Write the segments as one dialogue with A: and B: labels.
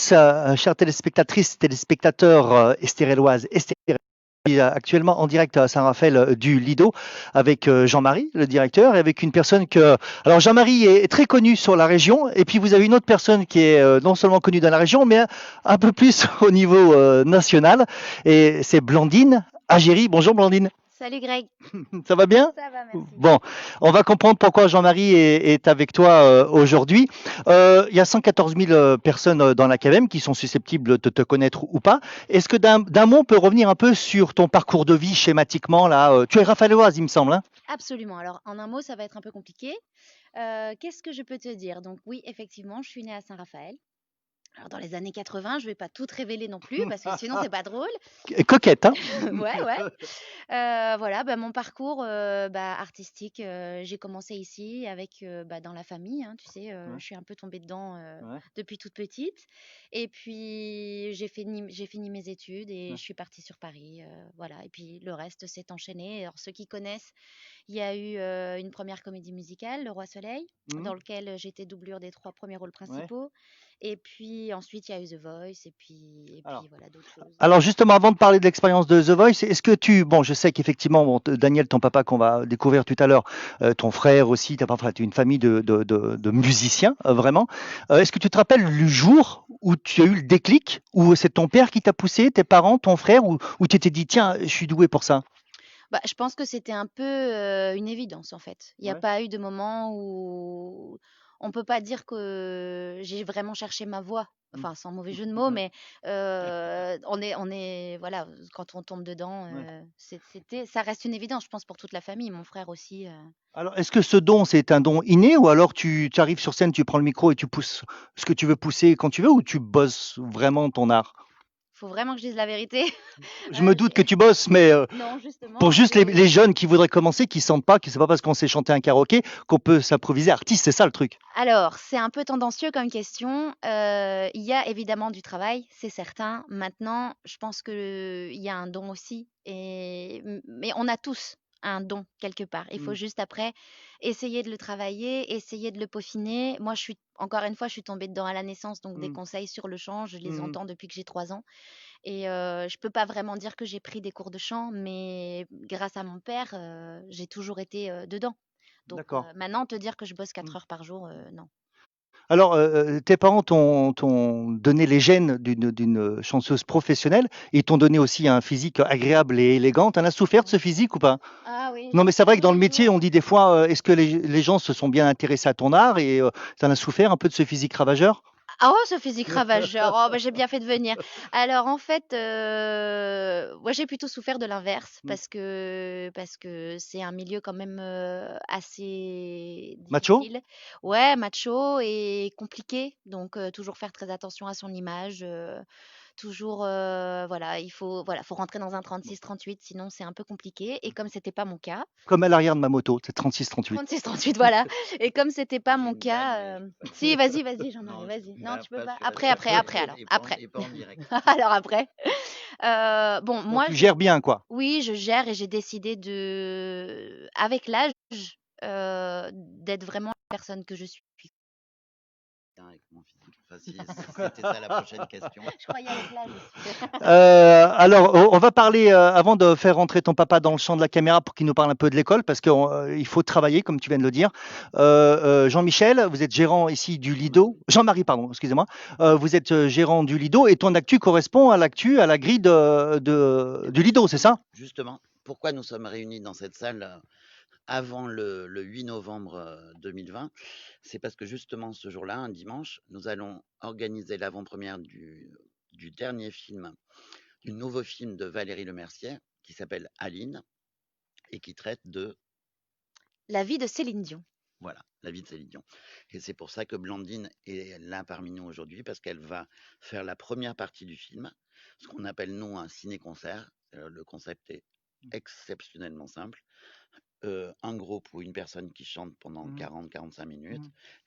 A: Chères téléspectatrices, téléspectateurs estéréloises, actuellement en direct à Saint-Raphaël du Lido avec Jean-Marie, le directeur, et avec une personne que... Alors Jean-Marie est très connu sur la région, et puis vous avez une autre personne qui est non seulement connue dans la région, mais un peu plus au niveau national, et c'est Blandine Agéry. Bonjour Blandine.
B: Salut Greg,
A: Ça va bien?
B: ça va, merci.
A: Bon, on va comprendre pourquoi Jean-Marie est avec toi aujourd'hui. Il y a 114 000 personnes dans l'Académie qui sont susceptibles de te connaître ou pas. Est-ce que d'un mot, on peut revenir un peu sur ton parcours de vie schématiquement là Tu es Raphaëloise, il me semble, hein?
B: Absolument. Alors, en un mot, ça va être un peu compliqué. Qu'est-ce que je peux te dire? Donc, oui, effectivement, je suis née à Saint-Raphaël. Alors, dans les années 80, je vais pas tout révéler non plus, parce que sinon, c'est pas drôle.
A: Coquette, hein?
B: Ouais, ouais. Voilà, bah, mon parcours artistique, j'ai commencé ici avec, dans la famille, hein, tu sais,
A: Ouais,
B: je suis un peu tombée dedans
A: ouais,
B: depuis toute petite. Et puis, j'ai fini mes études et
A: ouais.
B: je suis partie sur Paris, voilà. Et puis, le reste s'est enchaîné. Alors, ceux qui connaissent, il y a eu une première comédie musicale, Le Roi Soleil,
A: Mhm.
B: dans lequel j'étais doublure des trois premiers rôles
A: Ouais.
B: principaux. Et puis ensuite, il y a eu The Voice, et
A: Alors,
B: puis voilà, d'autres choses.
A: Alors justement, avant de parler de l'expérience de The Voice, est-ce que bon, je sais qu'effectivement, bon, Daniel, ton papa qu'on va découvrir tout à l'heure, ton frère aussi, enfin, tu es une famille de musiciens, vraiment. Est-ce que tu te rappelles le jour où tu as eu le déclic, où c'est ton père qui t'a poussé, tes parents, ton frère, où tu t'es dit, tiens, je suis doué pour ça?
B: Bah, je pense que c'était un peu une évidence en fait. Il n'y a
A: Ouais.
B: pas eu de moment où on peut pas dire que j'ai vraiment cherché ma voie.
A: Mm.
B: Enfin, sans mauvais jeu de mots,
A: Ouais.
B: mais voilà, quand on tombe dedans,
A: Ouais.
B: ça reste une évidence, je pense, pour toute la famille, mon frère aussi.
A: Alors, est-ce que ce don, c'est un don inné, ou alors tu arrives sur scène, tu prends le micro et tu pousses ce que tu veux pousser quand tu veux, ou tu bosses vraiment ton art?
B: Faut vraiment que je dise la vérité.
A: Je me doute que
B: J'ai
A: tu bosses, mais
B: Non,
A: pour
B: justement,
A: juste les jeunes qui voudraient commencer, qui sentent pas que c'est pas parce qu'on sait chanter un karaoké qu'on peut s'improviser artiste, c'est ça le truc.
B: Alors, c'est un peu tendancieux comme question. Il y a évidemment du travail, c'est certain. Maintenant, je pense qu'il y a un don aussi, mais on a tous un don quelque part. Il faut
A: Mmh.
B: juste après essayer de le travailler, essayer de le peaufiner. Moi, encore une fois, je suis tombée dedans à la naissance, donc des
A: Mmh.
B: conseils sur le chant, je les
A: Mmh.
B: entends depuis que j'ai 3 ans. Et je peux pas vraiment dire que j'ai pris des cours de chant, mais grâce à mon père, j'ai toujours été dedans. Donc
A: D'accord.
B: maintenant, te dire que je bosse
A: Mmh.
B: 4 heures par jour, non.
A: Alors, tes parents t'ont donné les gènes d'une chanteuse professionnelle. Ils t'ont donné aussi un physique agréable et élégant. Tu en as souffert de
B: Ouais.
A: ce physique ou pas?
B: Ah oui,
A: Non,
B: j'en
A: mais c'est vrai que
B: souffre
A: dans le métier,
B: toujours.
A: on dit des fois, est-ce que les gens se sont bien intéressés à ton art et tu en as souffert un peu de ce physique ravageur?
B: Ah oh, ce physique ravageur! Oh, bah, j'ai bien fait de venir. Alors en fait, moi j'ai plutôt souffert de l'inverse
A: Mmh.
B: parce que c'est un milieu quand même, assez
A: Macho?
B: difficile. Ouais, macho et compliqué, donc toujours faire très attention à son image, toujours, voilà, faut rentrer dans un 36-38 sinon c'est un peu compliqué et comme c'était pas mon cas.
A: Comme à l'arrière de ma moto, c'est 36-38.
B: 36-38, voilà. Et comme c'était pas
C: J'ai
B: mon
C: une blague,
B: cas,
C: mais je peux pas.
B: si, vas-y, Jean-Marie,
C: Non,
B: vas-y. Non,
C: bah,
B: tu peux
C: pas
B: pas?
C: sur
B: Après,
C: ça.
B: après, après alors, après.
C: Et pas en direct.
B: Alors après. Bon,
A: Bon,
B: moi,
A: tu gères bien, quoi.
B: oui, je gère et j'ai décidé avec l'âge, d'être vraiment la personne que je suis.
C: Avec mon physique. Enfin, c'était ça la prochaine question.
B: Je croyais avec l'âge aussi.
A: Alors, on va parler, avant de faire rentrer ton papa dans le champ de la caméra pour qu'il nous parle un peu de l'école, parce qu'il faut travailler, comme tu viens de le dire. Jean-Michel, vous êtes gérant ici du Lido. Jean-Marie, pardon, excusez-moi. Vous êtes gérant du Lido et ton actu correspond à l'actu, à la grille du Lido, c'est ça?
C: Justement, pourquoi nous sommes réunis dans cette salle avant le 8 novembre 2020? C'est parce que justement ce jour-là, un dimanche, nous allons organiser l'avant-première du dernier film, du nouveau film de Valérie Lemercier qui s'appelle Aline et qui traite de,
B: La vie de Céline Dion.
C: voilà, la vie de Céline Dion. Et c'est pour ça que Blandine est là parmi nous aujourd'hui, parce qu'elle va faire la première partie du film, ce qu'on appelle nous un ciné-concert. Le concept est exceptionnellement simple. Un groupe ou une personne qui chante pendant
A: Mhm.
C: 40-45 minutes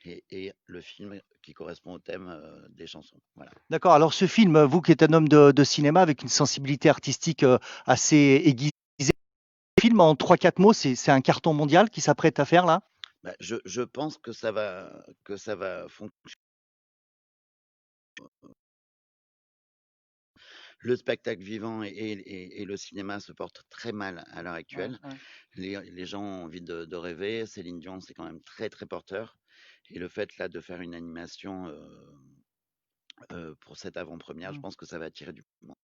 A: Mhm.
C: et le film qui correspond au thème des chansons. Voilà.
A: D'accord. Alors, ce film, vous qui êtes un homme de cinéma avec une sensibilité artistique assez aiguisée, le film en trois quatre mots, c'est un carton mondial qui s'apprête à faire là?
C: Bah, je pense que ça va fonctionner. le spectacle vivant et le cinéma se portent très mal à l'heure
A: Ouais,
C: actuelle.
A: ouais.
C: Les gens ont envie de rêver. Céline Dion, c'est quand même très, très porteur. Et le fait là de faire une animation pour cette avant-première, je
A: Mm.
C: pense que ça va attirer du monde.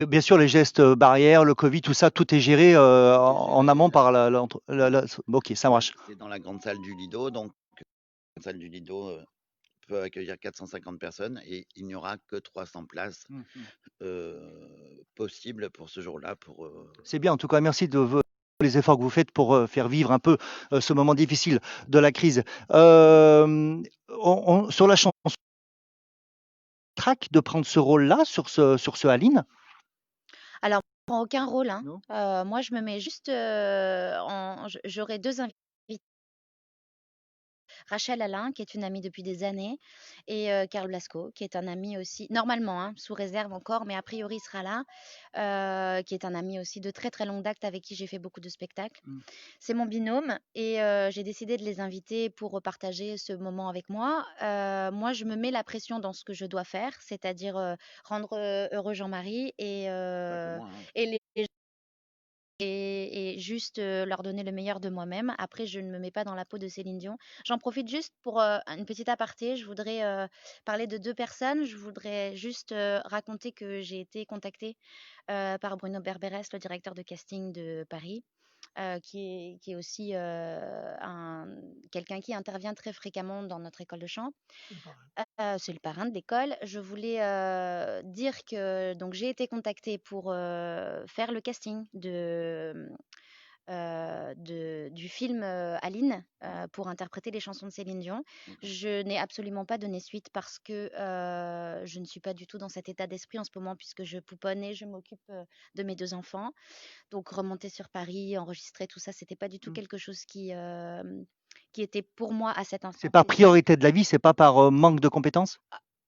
A: Bien sûr, les gestes barrières, le Covid, tout ça, tout est géré
C: Tout est
A: en amont
C: géré.
A: par Ok, ça
C: Ouais,
A: marche.
C: c'est dans la grande salle du Lido. Donc, la grande salle du Lido peut accueillir 450 personnes et il n'y aura que 300 places
A: Mm, mm.
C: possibles pour ce jour-là.
A: C'est bien, en tout cas, merci de les efforts que vous faites pour faire vivre un peu ce moment difficile de la crise. Sur la chanson, track de prendre ce rôle-là sur ce Aline?
B: Alors, je prends aucun rôle, hein.
A: Non.
B: Moi, je me mets juste, j'aurai 2 invités. Rachel Alain, qui est une amie depuis des années, et Karl Blasco, qui est un ami aussi, normalement, hein, sous réserve encore, mais a priori il sera là, qui est un ami aussi de très très longue date avec qui j'ai fait beaucoup de spectacles.
A: Mm.
B: C'est mon binôme et j'ai décidé de les inviter pour partager ce moment avec moi. Moi, je me mets la pression dans ce que je dois faire, c'est-à-dire rendre heureux Jean-Marie
C: Pas que moi, hein.
B: et les et juste, leur donner le meilleur de moi-même. Après, je ne me mets pas dans la peau de Céline Dion. J'en profite juste pour, une petite aparté. Je voudrais, parler de 2 personnes. Je voudrais juste, raconter que j'ai été contactée, par Bruno Berberes, le directeur de casting de Paris, qui est aussi, quelqu'un qui intervient très fréquemment dans notre école de chant. C'est le parrain de l'école. Je voulais, dire que donc j'ai été contactée pour, faire le casting du film, Aline, pour interpréter les chansons de Céline Dion.
C: D'accord.
B: Je n'ai absolument pas donné suite parce que, je ne suis pas du tout dans cet état d'esprit en ce moment puisque je pouponne et je m'occupe, de mes 2 enfants. Donc remonter sur Paris, enregistrer tout ça, c'était pas du tout
A: Mm.
B: quelque chose qui était pour moi à cet
A: C'est
B: instant
A: par
B: précis.
A: priorité de la vie, c'est pas par manque de compétences?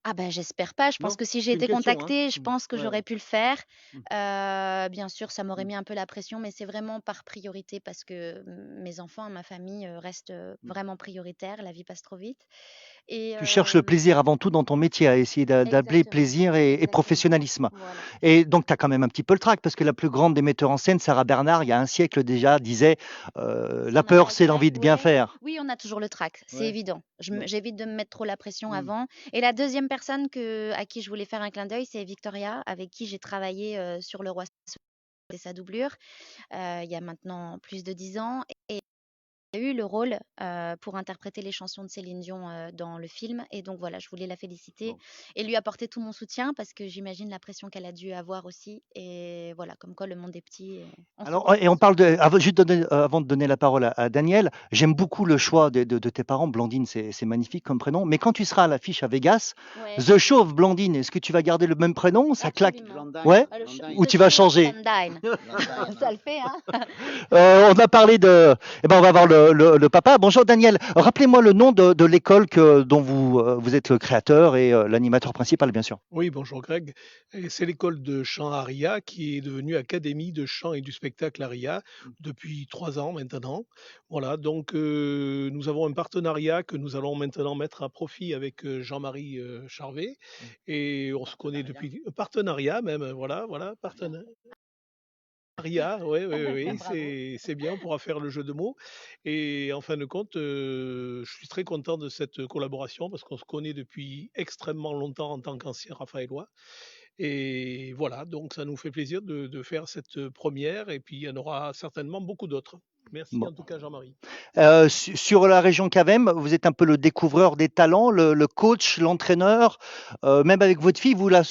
B: Ah ben j'espère pas. Je pense
A: Non,
B: que si j'ai
A: c'est une
B: été
A: question, hein.
B: contactée, je
A: Mm.
B: pense que
A: Ouais,
B: j'aurais
A: ouais.
B: pu le faire.
A: Mm.
B: Bien sûr, ça m'aurait
A: Mm.
B: mis un peu la pression, mais c'est vraiment par priorité parce que, mes enfants, ma famille, restent,
A: Mm.
B: vraiment prioritaires. La vie passe trop vite et
A: Tu cherches le plaisir avant tout dans ton métier, à essayer d'allier
B: exactement,
A: plaisir et
B: exactement.
A: professionnalisme.
B: Voilà.
A: Et donc, tu as quand même un petit peu le trac, parce que la plus grande des metteurs en scène, Sarah Bernard, il y a un siècle déjà, disait la
B: On n'a pas
A: peur,
B: le
A: c'est
B: trac,
A: l'envie de bien
B: ouais.
A: faire.
B: Oui, on a toujours le trac, c'est
A: Ouais.
B: évident.
A: Bon.
B: J'évite de me mettre trop la pression
A: Mm.
B: avant et la deuxième personne à qui je voulais faire un clin d'œil, c'est Victoria, avec qui j'ai travaillé, sur Le Roi et sa doublure, il y a maintenant plus de 10 ans et elle a eu le rôle, pour interpréter les chansons de Céline Dion, dans le film et donc voilà, je voulais la féliciter
A: Bon.
B: et lui apporter tout mon soutien parce que j'imagine la pression qu'elle a dû avoir aussi et voilà, comme quoi le monde est petit et on se
A: Alors, et on
B: repose.
A: parle avant de donner la parole à Daniel, j'aime beaucoup le choix de tes parents. Blandine, c'est magnifique comme prénom. Mais quand tu seras à l'affiche à Vegas,
B: Ouais,
A: The Chauve Blandine, est-ce que tu vas garder le même prénom? Ça claque.
B: absolument.
A: Ouais?
C: Blandine,
B: Ah,
A: Ou
B: The
C: Blandine,
A: tu vas
B: Show of
A: changer?
B: Blondine.
C: Blandine,
B: Ça
C: hein.
B: le fait, hein?
A: On a parlé de. Eh ben, on va voir le papa. Bonjour Daniel. Rappelez-moi le nom de l'école dont vous êtes le créateur et l'animateur principal, bien sûr.
D: Oui, bonjour Greg. Et c'est l'école de chant ARIA qui est devenue Académie de chant et du spectacle ARIA depuis 3 ans maintenant. Voilà, donc nous avons un partenariat que nous allons maintenant mettre à profit avec Jean-Marie Charvet. Et on se connaît
C: Partenariat.
D: depuis. Partenariat même, voilà,
C: Partenariat.
D: partenariat. Oui, oui, oui,
B: Bravo.
D: c'est bien, on pourra faire le jeu de mots. Et en fin de compte, je suis très content de cette collaboration parce qu'on se connaît depuis extrêmement longtemps en tant qu'ancien Raphaélois. Et voilà, donc ça nous fait plaisir de faire cette première et puis il y en aura certainement beaucoup d'autres. Merci
A: Bon.
D: en tout cas Jean-Marie.
A: Sur la région Cavem, vous êtes un peu le découvreur des talents, le coach, l'entraîneur. Même avec votre fille, vous la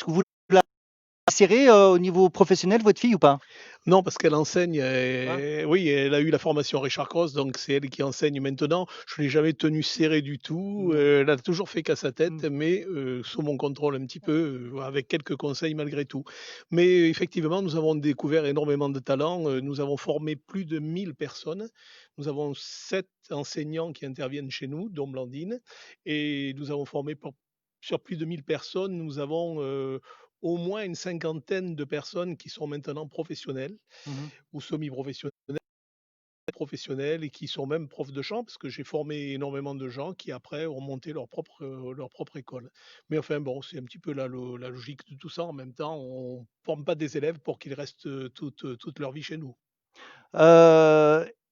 A: serrez au niveau professionnel, votre fille ou pas?
D: Non, parce qu'elle enseigne,
A: Hein.
D: oui, elle a eu la formation Richard Cross, donc c'est elle qui enseigne maintenant. Je ne l'ai jamais tenue serrée du tout,
A: Non.
D: elle a toujours fait qu'à sa
A: Mm.
D: tête, mais sous mon contrôle un petit peu, avec quelques conseils malgré tout. Mais effectivement, nous avons découvert énormément de talents, nous avons formé plus de 1000 personnes. Nous avons 7 enseignants qui interviennent chez nous, dont Blandine et nous avons formé sur plus de 1000 personnes, nous avons, au moins une cinquantaine de personnes qui sont maintenant professionnelles
A: Mhm.
D: ou semi-professionnels. professionnels et qui sont même profs de chant, parce que j'ai formé énormément de gens qui après ont monté leur propre école. Mais enfin bon, c'est un petit peu la logique de tout ça. En même temps, on forme pas des élèves pour qu'ils restent toute leur vie chez nous.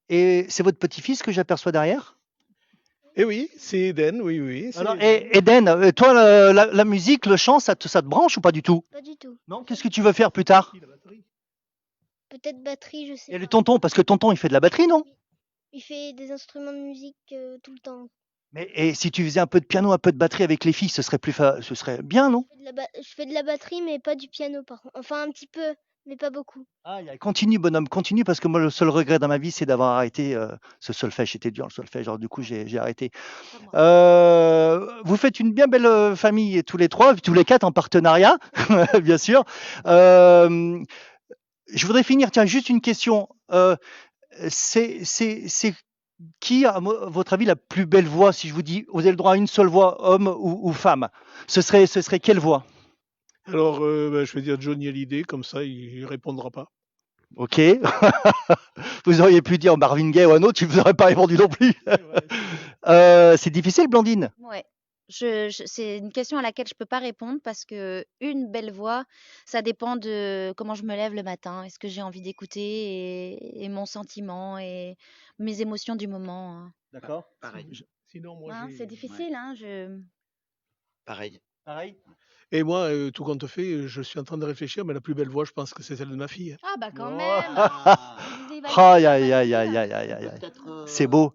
A: Et c'est votre petit-fils que j'aperçois derrière?
D: Et oui, c'est Eden, oui, oui.
A: Alors, et Eden, toi, la musique, le chant, ça te branche ou pas du tout?
E: Pas du tout.
A: Non? Qu'est-ce que tu veux faire plus tard?
E: Peut-être batterie, je sais
A: Et le
E: pas.
A: tonton, parce que tonton, il fait de la batterie, non?
E: Il fait des instruments de musique tout le temps.
A: Mais et si tu faisais un peu de piano, un peu de batterie avec les filles, ce serait ce serait bien, non?
E: Je fais de la batterie, mais pas du piano par contre. Enfin, un petit peu, mais pas beaucoup.
A: Ah, continue, bonhomme, continue, parce que moi, le seul regret dans ma vie, c'est d'avoir arrêté ce solfège. C'était dur, le solfège, alors du coup, j'ai arrêté. Vous faites une bien belle famille, tous les trois, tous les quatre en partenariat, bien sûr. Je voudrais finir, tiens, juste une question. C'est qui, à votre avis, la plus belle voix? Si je vous dis, vous avez le droit à une seule voix, homme ou femme, ce serait quelle voix?
D: Alors, je vais dire Johnny Hallyday, comme ça, il répondra pas.
A: Ok. Vous auriez pu dire Marvin Gaye ou un autre, il vous aurait pas répondu non plus. C'est difficile, Blandine?
B: Ouais. C'est une question à laquelle je peux pas répondre parce que une belle voix, ça dépend de comment je me lève le matin, est-ce que j'ai envie d'écouter et mon sentiment et mes émotions du moment. Hein.
A: D'accord.
C: Pareil.
D: Sinon, moi,
B: Hein, c'est difficile, hein,
C: Pareil.
A: Pareil.
D: Et moi, tout compte fait, je suis en train de réfléchir, mais la plus belle voix, je pense que c'est celle de ma fille.
B: Ah bah quand
A: Oh.
B: même.
A: Aïe, aïe, aïe, aïe, aïe, aïe, aïe. C'est beau.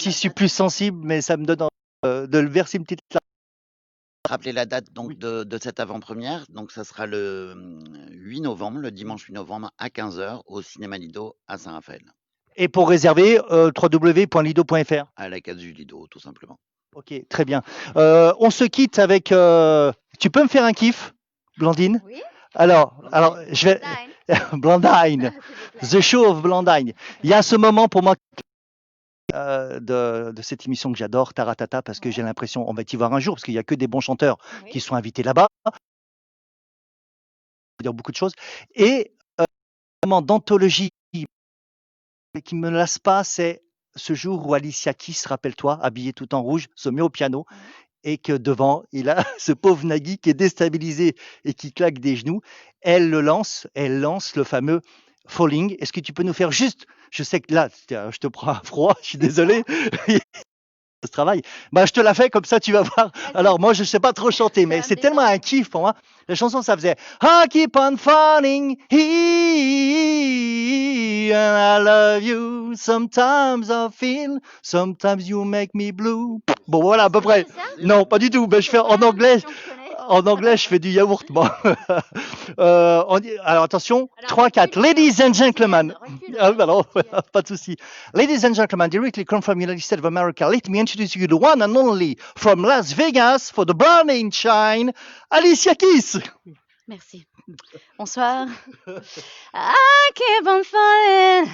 A: Je suis plus sensible, mais ça me donne envie de le verser une petite larme.
C: Rappeler la date donc
A: Oui.
C: de cette avant-première. Donc ça sera le 8 novembre, le dimanche 8 novembre à 15h au Cinéma Lido à Saint-Raphaël,
A: Et pour réserver, www.lido.fr.
C: à la case du Lido, tout simplement.
A: Ok, très bien. On se quitte avec. Tu peux me faire un kiff, Blandine?
B: Oui.
A: Alors, je vais. Blandine, The Show of Blandine. Il y a ce moment pour moi de cette émission que j'adore, Taratata, parce que j'ai l'impression, on va y voir un jour, parce qu'il n'y a que des bons chanteurs qui sont invités là-bas. Ça veut dire beaucoup de choses. Et un moment d'anthologie qui me lasse pas, c'est ce jour où Alicia Keys, rappelle-toi, habillée tout en rouge, se met au piano et que devant, il a ce pauvre Nagui qui est déstabilisé et qui claque des genoux. Elle lance le fameux Falling. Est-ce que tu peux nous faire juste, je sais que là, je te prends à froid, je suis désolé, ce travail. Bah, je te la fais comme ça, tu vas voir. Alors, moi, je sais pas trop chanter, mais c'est tellement un kiff pour moi. La chanson, ça faisait I keep on falling here and I love you. Sometimes I feel, sometimes you make me blue. Bon, voilà, à peu près. Non, pas du tout. Ben, je fais en anglais. En anglais, je fais du yaourt, moi. Alors, attention, 3, 4. Ladies and gentlemen. Ah, bah non, pas de souci. Ladies and gentlemen, directly come from the United States of America, let me introduce you the one and only from Las Vegas for the Burning Shine, Alicia Keys.
B: Merci. Bonsoir. I keep on falling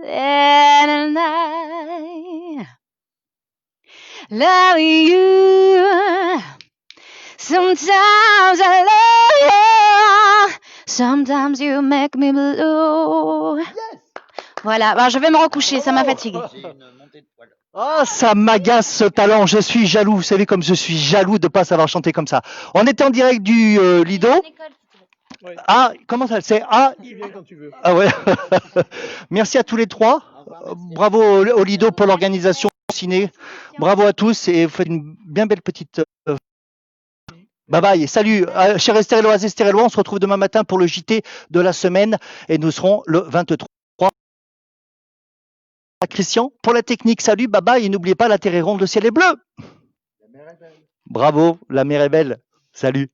B: and I love you. Sometimes I love you. Sometimes you make me blue. Voilà, bah, je vais me recoucher, ça m'a fatiguée.
C: J'ai une montée de poils.
A: Ah, ça m'agace ce talent, je suis jaloux. Vous savez comme je suis jaloux de ne pas savoir chanter comme ça. On était en direct du Lido.
D: Ouais.
A: Ah, comment ça c'est
D: Tu viens quand tu veux.
A: Ah ouais. Merci à tous les trois. Bravo au Lido pour l'organisation ciné. Bravo à tous et vous faites une bien belle petite. Bye bye, salut, chers Estéréloises et Estérélois, on se retrouve demain matin pour le JT de la semaine et nous serons le 23. Christian, pour la technique, salut, bye bye et n'oubliez pas la terre est ronde, le ciel est bleu. Bravo, la mer est belle, salut.